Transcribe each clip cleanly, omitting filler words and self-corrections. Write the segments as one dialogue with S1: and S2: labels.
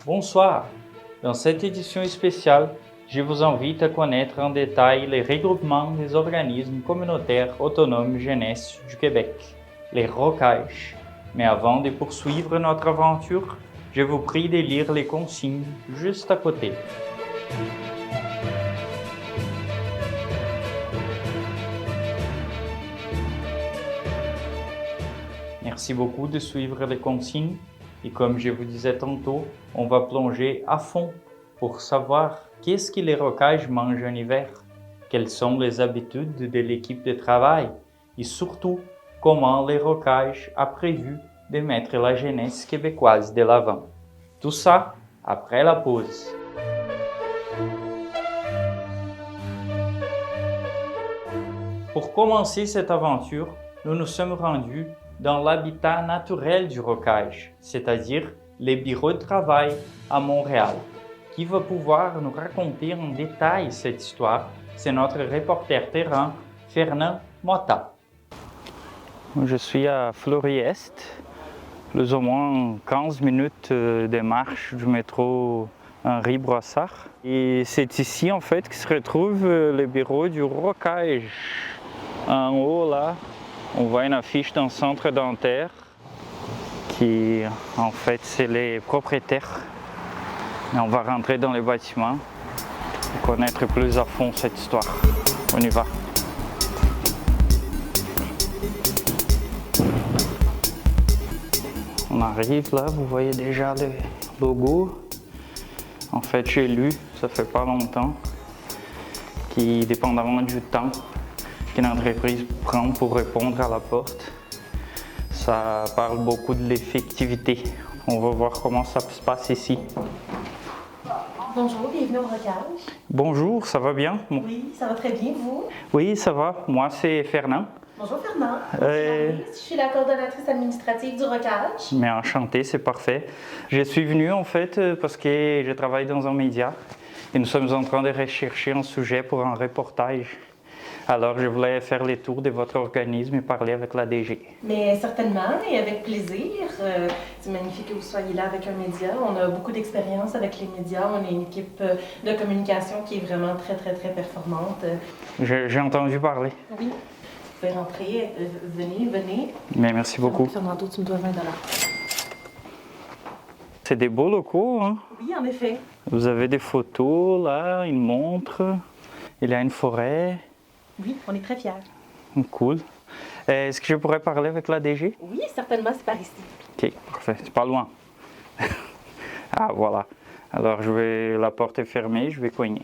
S1: Bonsoir. Dans cette édition spéciale, je vous invite à connaître en détail les regroupements des organismes communautaires autonomes jeunesse du Québec, les ROCAJ. Mais avant de poursuivre notre aventure, je vous prie de lire les consignes juste à côté. Merci beaucoup de suivre les consignes et comme je vous disais tantôt, on va plonger à fond pour savoir qu'est-ce que les ROCAJ mangent en hiver, quelles sont les habitudes de l'équipe de travail et surtout comment les ROCAJ a prévu de mettre la jeunesse québécoise de l'avant. Tout ça après la pause. Pour commencer cette aventure, nous nous sommes rendus dans l'habitat naturel du ROCAJ, c'est-à-dire les bureaux de travail à Montréal. Qui va pouvoir nous raconter en détail cette histoire, c'est notre reporter terrain, Fernand Motta. Je suis à Fleury-Est, plus ou moins 15 minutes de marche du métro Henri Boissard. Et c'est ici en fait que se retrouve le bureau du ROCAJ. En haut là, on voit une affiche d'un centre dentaire qui en fait c'est les propriétaires. Et on va rentrer dans le bâtiment et connaître plus à fond cette histoire. On y va. On arrive là, vous voyez déjà le logo. En fait, j'ai lu, ça fait pas longtemps, qui dépendamment du temps qu'une entreprise prend pour répondre à la porte, ça parle beaucoup de l'effectivité. On va voir comment ça se passe ici.
S2: Bonjour, bienvenue au ROCAJ.
S1: Bonjour, ça va bien?
S2: Oui, ça va très bien, vous?
S1: Oui, ça va. Moi, c'est Fernand.
S2: Bonjour Fernand. Je suis la coordonnatrice administrative du ROCAJ.
S1: Mais enchanté, c'est parfait. Je suis venu en fait parce que je travaille dans un média et nous sommes en train de rechercher un sujet pour un reportage. Alors, je voulais faire le tour de votre organisme et parler avec la DG.
S2: Mais certainement, et avec plaisir. C'est magnifique que vous soyez là avec un média. On a beaucoup d'expérience avec les médias. On est une équipe de communication qui est vraiment très, très, très performante.
S1: J'ai entendu parler.
S2: Oui. Vous pouvez rentrer. Venez.
S1: Mais merci beaucoup.
S2: Fernando, tu me dois 20 $.
S1: C'est des beaux locaux, hein?
S2: Oui, en effet.
S1: Vous avez des photos, là, une montre. Il y a une forêt.
S2: Oui, on est très fiers.
S1: Cool. Est-ce que je pourrais parler avec la DG?
S2: Oui, certainement, c'est par ici.
S1: Ok, parfait. C'est pas loin. Ah, voilà. Alors, la porte est fermée, je vais cogner.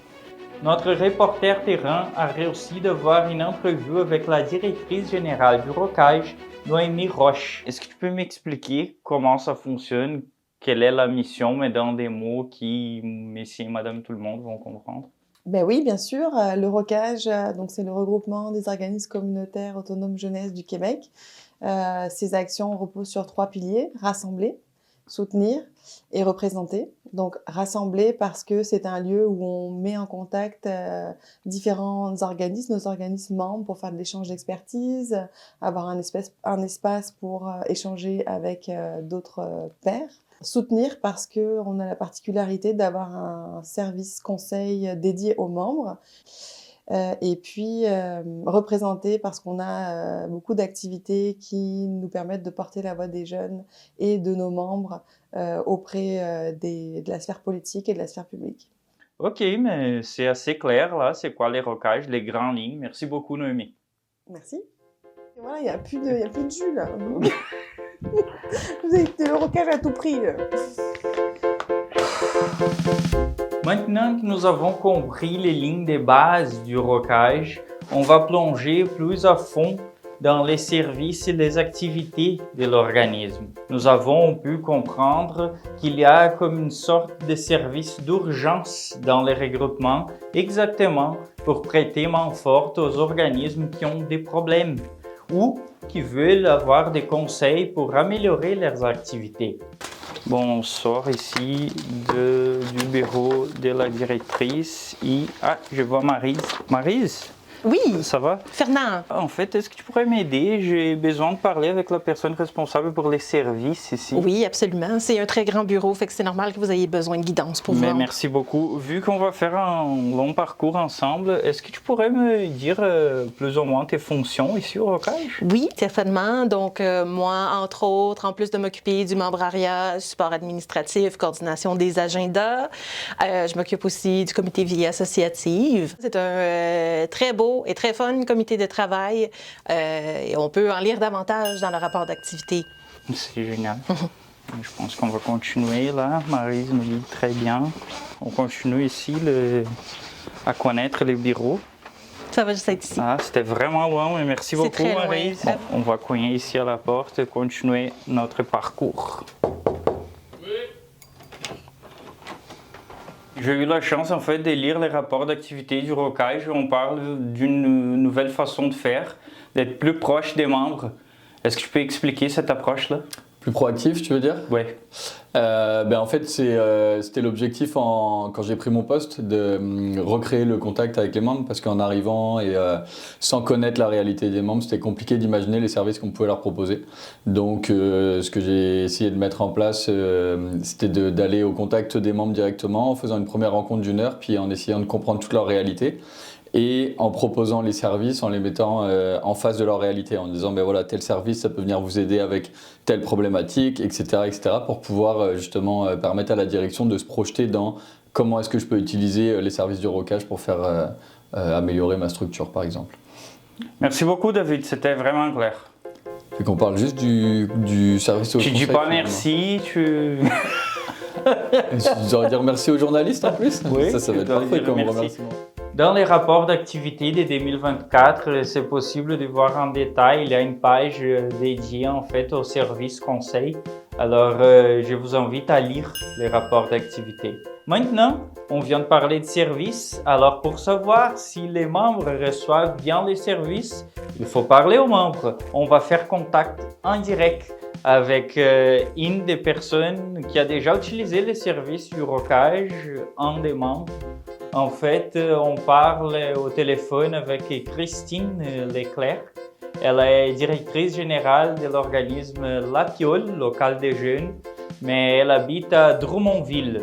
S1: Notre reporter terrain a réussi de voir une entrevue avec la directrice générale du ROCAJ, Noémie Roche. Est-ce que tu peux m'expliquer comment ça fonctionne? Quelle est la mission, mais dans des mots qui, messieurs et madame tout le monde vont comprendre?
S3: Ben oui, bien sûr. Le ROCAJ, donc c'est le regroupement des organismes communautaires autonomes jeunesse du Québec. Ces actions reposent sur 3 piliers: rassembler, soutenir et représenter. Donc rassembler parce que c'est un lieu où on met en contact différents organismes, nos organismes membres, pour faire de l'échange d'expertise, avoir un espace pour échanger avec d'autres pairs. Soutenir parce qu'on a la particularité d'avoir un service conseil dédié aux membres. Et puis représenter parce qu'on a beaucoup d'activités qui nous permettent de porter la voix des jeunes et de nos membres auprès de la sphère politique et de la sphère publique.
S1: Ok, mais c'est assez clair là, c'est quoi les ROCAJ, les grandes lignes. Merci beaucoup Noémie.
S3: Merci. Et voilà, il n'y a plus de jus là. Vous avez le ROCAJ à tout prix.
S1: Maintenant que nous avons compris les lignes de base du ROCAJ, on va plonger plus à fond dans les services et les activités de l'organisme. Nous avons pu comprendre qu'il y a comme une sorte de service d'urgence dans les regroupements, exactement pour prêter main forte aux organismes qui ont des problèmes ou qui veulent avoir des conseils pour améliorer leurs activités. Bon, on sort ici du bureau de la directrice et... Ah, je vois Maryse. Maryse,
S2: Oui,
S1: Ça va?
S2: Fernand.
S1: En fait, est-ce que tu pourrais m'aider? J'ai besoin de parler avec la personne responsable pour les services ici.
S2: Oui, absolument. C'est un très grand bureau, fait que c'est normal que vous ayez besoin de guidance pour vous
S1: Mais
S2: rendre.
S1: merci beaucoup. Vu qu'on va faire un long parcours ensemble, est-ce que tu pourrais me dire plus ou moins tes fonctions ici au Rocage?
S2: Oui, certainement. Donc, moi, entre autres, en plus de m'occuper du membrariat, support administratif, coordination des agendas, je m'occupe aussi du comité vie associative. C'est un très beau et très fun comité de travail et on peut en lire davantage dans le rapport d'activité.
S1: C'est génial. Je pense qu'on va continuer là. Maryse nous lit très bien. On continue ici à connaître les bureaux.
S2: Ça va juste être ici.
S1: Ah, c'était vraiment loin, mais merci
S2: C'est
S1: beaucoup,
S2: très loin.
S1: Maryse. Bon, on va cogner ici à la porte et continuer notre parcours. J'ai eu la chance en fait de lire les rapports d'activité du Rocage. On parle d'une nouvelle façon de faire, d'être plus proche des membres. Est-ce que tu peux expliquer cette approche-là?
S4: Plus proactif, tu veux dire?
S1: Oui.
S4: En fait, c'était l'objectif quand j'ai pris mon poste de recréer le contact avec les membres parce qu'en arrivant et sans connaître la réalité des membres, c'était compliqué d'imaginer les services qu'on pouvait leur proposer. Donc, ce que j'ai essayé de mettre en place, c'était d'aller au contact des membres directement en faisant une première rencontre d'1 heure, puis en essayant de comprendre toute leur réalité. Et en proposant les services, en les mettant en face de leur réalité, en disant voilà, tel service, ça peut venir vous aider avec telle problématique, etc., pour pouvoir justement permettre à la direction de se projeter dans comment est-ce que je peux utiliser les services du Rocage pour faire améliorer ma structure, par exemple.
S1: Merci beaucoup, David, c'était vraiment clair.
S4: Et qu'on parle juste du service au
S1: Tu
S4: conseil.
S1: dis pas merci, tu...
S4: Tu dois dire merci aux journalistes en plus?
S1: Oui,
S4: ça va
S1: je
S4: être
S1: dois
S4: parfait
S1: dire
S4: comme
S1: merci.
S4: remerciement.
S1: Dans les rapports d'activité de 2024, c'est possible de voir en détail. Il y a une page dédiée en fait au service conseil. Alors, je vous invite à lire les rapports d'activité. Maintenant, on vient de parler de services. Alors, pour savoir si les membres reçoivent bien les services, il faut parler aux membres. On va faire contact en direct avec une des personnes qui a déjà utilisé les services du Rocage, un des membres. En fait, on parle au téléphone avec Christine Leclerc. Elle est directrice générale de l'organisme La Piole, local des jeunes, mais elle habite à Drummondville.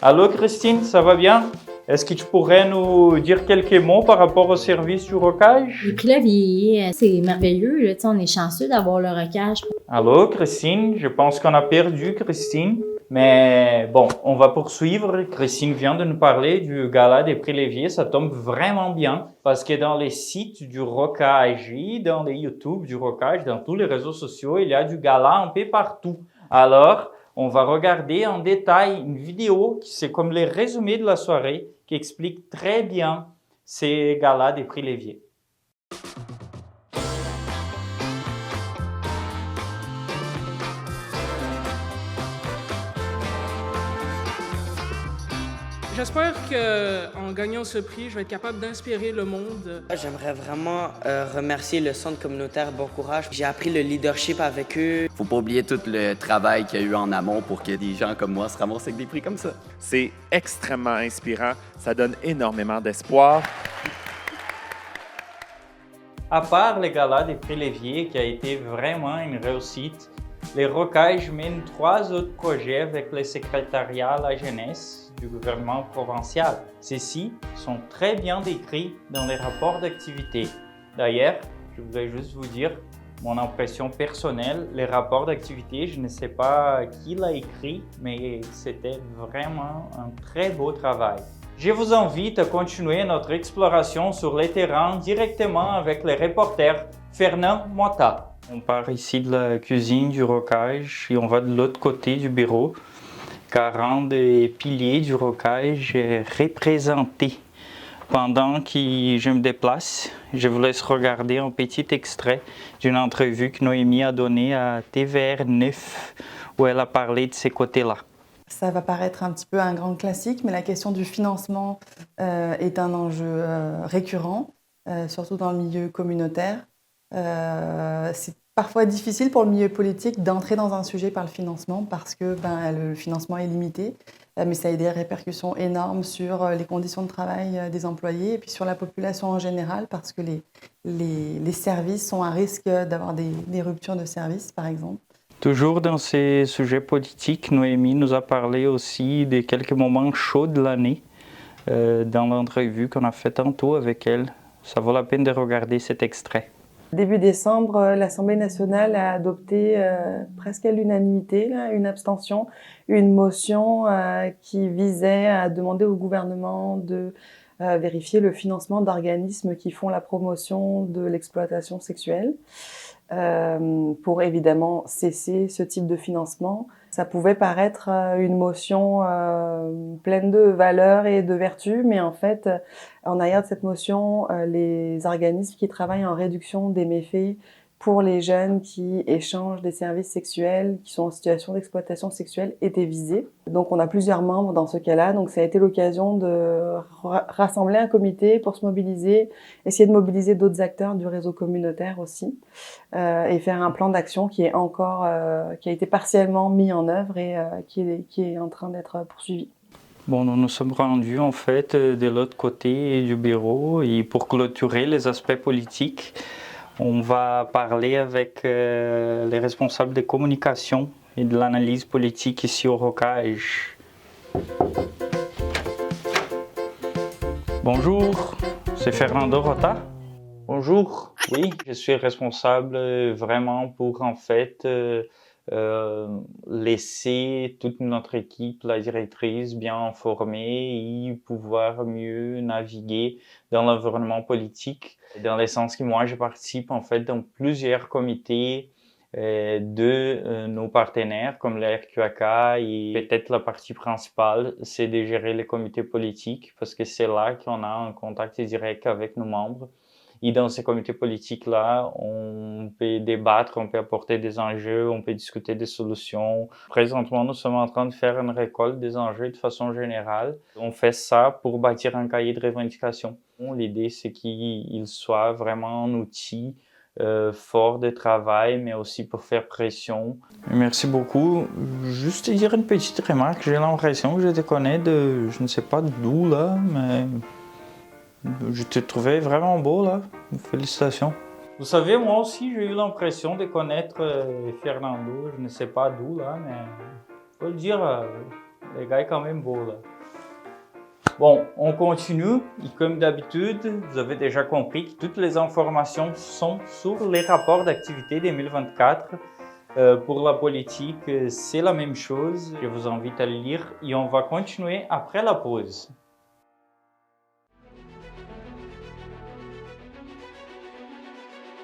S1: Allô Christine, ça va bien? Est-ce que tu pourrais nous dire quelques mots par rapport au service du Rocage?
S5: Le clavier, c'est merveilleux. Là, on est chanceux d'avoir le Rocage.
S1: Allô Christine, je pense qu'on a perdu Christine. Mais bon, on va poursuivre. Christine vient de nous parler du gala des prix Lévier. Ça tombe vraiment bien parce que dans les sites du Rocage, dans les YouTube du Rocage, dans tous les réseaux sociaux, il y a du gala un peu partout. Alors, on va regarder en détail une vidéo qui c'est comme les résumés de la soirée qui explique très bien ces galas des prix Lévier.
S6: J'espère qu'en gagnant ce prix, je vais être capable d'inspirer le monde.
S7: J'aimerais vraiment remercier le Centre communautaire Bon Courage. J'ai appris le leadership avec eux.
S8: Faut pas oublier tout le travail qu'il y a eu en amont pour que des gens comme moi se ramassent avec des prix comme ça.
S9: C'est extrêmement inspirant. Ça donne énormément d'espoir.
S1: À part le gala des prix Lévier qui a été vraiment une réussite, les Rocages mènent 3 autres projets avec le secrétariat à la jeunesse du gouvernement provincial. Ceux-ci sont très bien décrits dans les rapports d'activité. D'ailleurs, je voudrais juste vous dire mon impression personnelle, les rapports d'activité, je ne sais pas qui l'a écrit, mais c'était vraiment un très beau travail. Je vous invite à continuer notre exploration sur les terrains directement avec le reporter Fernand Motta. On part ici de la cuisine du Rocage et on va de l'autre côté du bureau, car un des piliers du Rocage est représenté. Pendant que je me déplace, je vous laisse regarder un petit extrait d'une entrevue que Noémie a donnée à TVR 9 où elle a parlé de ces côtés-là.
S3: Ça va paraître un petit peu un grand classique, mais la question du financement est un enjeu récurrent, surtout dans le milieu communautaire. C'est parfois difficile pour le milieu politique d'entrer dans un sujet par le financement parce que le financement est limité. mais ça a des répercussions énormes sur les conditions de travail des employés et puis sur la population en général parce que les services sont à risque d'avoir des ruptures de services, par exemple.
S1: Toujours dans ces sujets politiques, Noémie nous a parlé aussi de quelques moments chauds de l'année dans l'entrevue qu'on a fait tantôt avec elle. Ça vaut la peine de regarder cet extrait.
S3: Début décembre, l'Assemblée nationale a adopté presque à l'unanimité une abstention, une motion qui visait à demander au gouvernement de vérifier le financement d'organismes qui font la promotion de l'exploitation sexuelle pour évidemment cesser ce type de financement. Ça pouvait paraître une motion pleine de valeurs et de vertus, mais en fait, en arrière de cette motion, les organismes qui travaillent en réduction des méfaits pour les jeunes qui échangent des services sexuels, qui sont en situation d'exploitation sexuelle, étaient visés. Donc on a plusieurs membres dans ce cas-là, donc ça a été l'occasion de rassembler un comité pour se mobiliser, essayer de mobiliser d'autres acteurs du réseau communautaire aussi, et faire un plan d'action qui est encore, qui a été partiellement mis en œuvre et qui est en train d'être poursuivi.
S1: Bon, nous nous sommes rendus en fait de l'autre côté du bureau et pour clôturer les aspects politiques, on va parler avec les responsables des communications et de l'analyse politique ici au Rocage. Bonjour, c'est Fernando Rota. Bonjour, oui, je suis responsable vraiment pour en fait laisser toute notre équipe, la directrice, bien informée et pouvoir mieux naviguer dans l'environnement politique. Dans le sens que moi, je participe en fait dans plusieurs comités de nos partenaires comme la RQAK et peut-être la partie principale, c'est de gérer les comités politiques parce que c'est là qu'on a un contact direct avec nos membres. Et dans ces comités politiques-là, on peut débattre, on peut apporter des enjeux, on peut discuter des solutions. Présentement, nous sommes en train de faire une récolte des enjeux de façon générale. On fait ça pour bâtir un cahier de revendications. L'idée, c'est qu'il soit vraiment un outil fort de travail, mais aussi pour faire pression. Merci beaucoup. Juste dire une petite remarque, j'ai l'impression que je te connais de, je ne sais pas d'où là, mais je te trouvais vraiment beau là. Félicitations. Vous savez, moi aussi, j'ai eu l'impression de connaître Fernando, je ne sais pas d'où là, mais faut le dire, le gars est quand même beau là. Bon, on continue. Et comme d'habitude, vous avez déjà compris que toutes les informations sont sur les rapports d'activité 2024. Pour la politique, c'est la même chose. Je vous invite à le lire et on va continuer après la pause.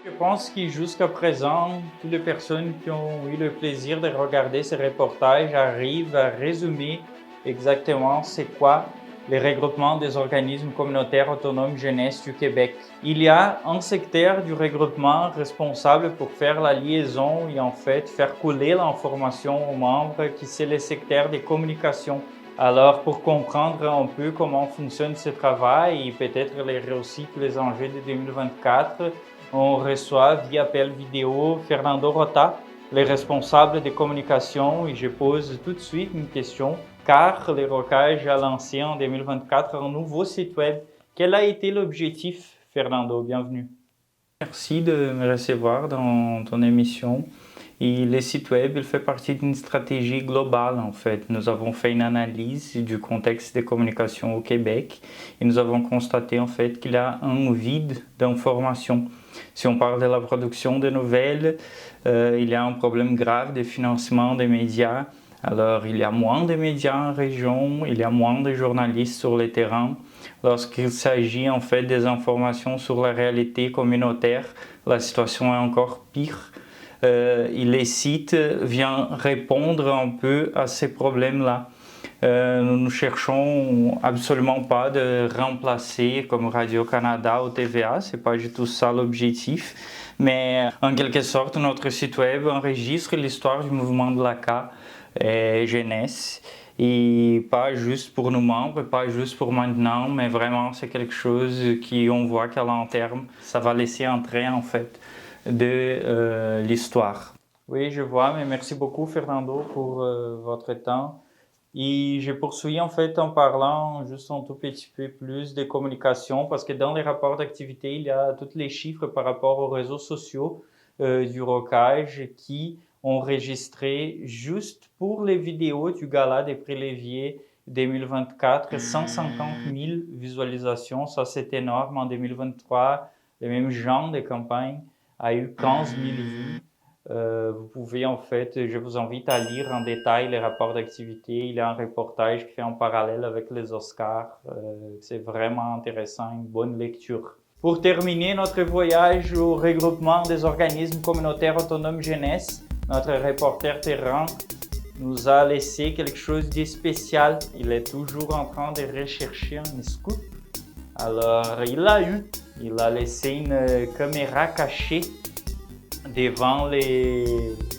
S1: Je pense que jusqu'à présent, toutes les personnes qui ont eu le plaisir de regarder ces reportages arrivent à résumer exactement c'est quoi les regroupements des organismes communautaires autonomes jeunesse du Québec. Il y a un secteur du regroupement responsable pour faire la liaison et en fait faire couler l'information aux membres qui c'est le secteur des communications. Alors pour comprendre un peu comment fonctionne ce travail et peut-être les réussites, les enjeux de 2024, on reçoit via appel vidéo Fernando Rota, le responsable des communications, et je pose tout de suite une question. Car le Rocage a lancé en 2024 un nouveau site web. Quel a été l'objectif, Fernando? Bienvenue. Merci de me recevoir dans ton émission. Et le site web, il fait partie d'une stratégie globale en fait. Nous avons fait une analyse du contexte des communications au Québec et nous avons constaté en fait qu'il y a un vide d'information. Si on parle de la production de nouvelles, il y a un problème grave de financement des médias. Alors, il y a moins de médias en région, il y a moins de journalistes sur le terrain. Lorsqu'il s'agit en fait des informations sur la réalité communautaire, la situation est encore pire. Et les sites viennent répondre un peu à ces problèmes-là. Nous ne cherchons absolument pas de remplacer comme Radio-Canada ou TVA, c'est pas du tout ça l'objectif. Mais en quelque sorte, notre site web enregistre l'histoire du mouvement de l'ACA jeunesse et pas juste pour nos membres, pas juste pour maintenant, mais vraiment c'est quelque chose qui on voit qu'à long terme, ça va laisser entrer en fait de l'histoire. Oui, je vois, mais merci beaucoup Fernando pour votre temps. Et j'ai poursuivi en fait en parlant juste un tout petit peu plus de communication parce que dans les rapports d'activité, il y a tous les chiffres par rapport aux réseaux sociaux du Rocage qui ont enregistré juste pour les vidéos du Gala des prix Lévier 2024 150 000 visualisations. Ça, c'est énorme. En 2023, le même genre de campagne a eu 15 000 vues. Vous pouvez en fait, je vous invite à lire en détail les rapports d'activité. Il y a un reportage qui fait en parallèle avec les Oscars. C'est vraiment intéressant, une bonne lecture. Pour terminer notre voyage au regroupement des organismes communautaires autonomes jeunesse, notre reporter terrain nous a laissé quelque chose de spécial. Il est toujours en train de rechercher un scoop. Alors, il a laissé une caméra cachée devant les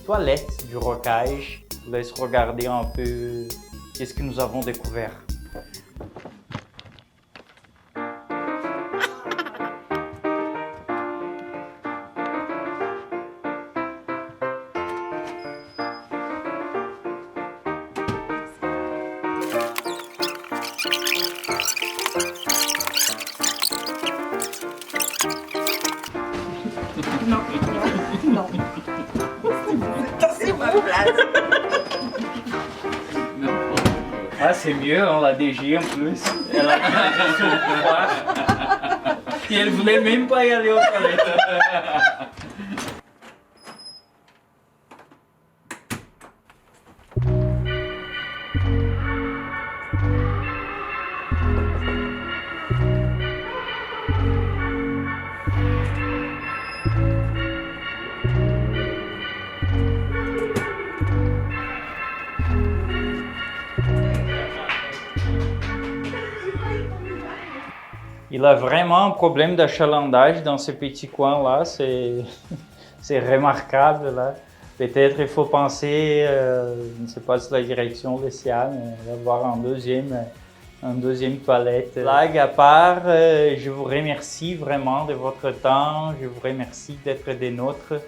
S1: toilettes du Rocage. Je vous laisse regarder un peu qu'est-ce que nous avons découvert.
S3: Non. C'est ma place.
S1: Ah, c'est mieux, hein, la DG en plus. Elle a sur le pouvoir. Et elle voulait même pas y aller aux toilettes. Il a vraiment un problème d'achalandage dans ce petit coin-là, c'est remarquable là. Peut-être il faut penser, je ne sais pas si la direction de Siam, d'avoir un deuxième toilette. Blague à part, je vous remercie vraiment de votre temps, je vous remercie d'être des nôtres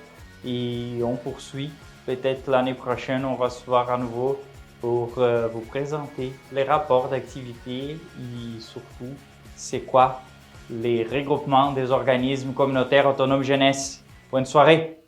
S1: et on poursuit. Peut-être l'année prochaine, on va se voir à nouveau pour vous présenter les rapports d'activité et surtout c'est quoi les regroupements des organismes communautaires autonomes jeunesse. Bonne soirée!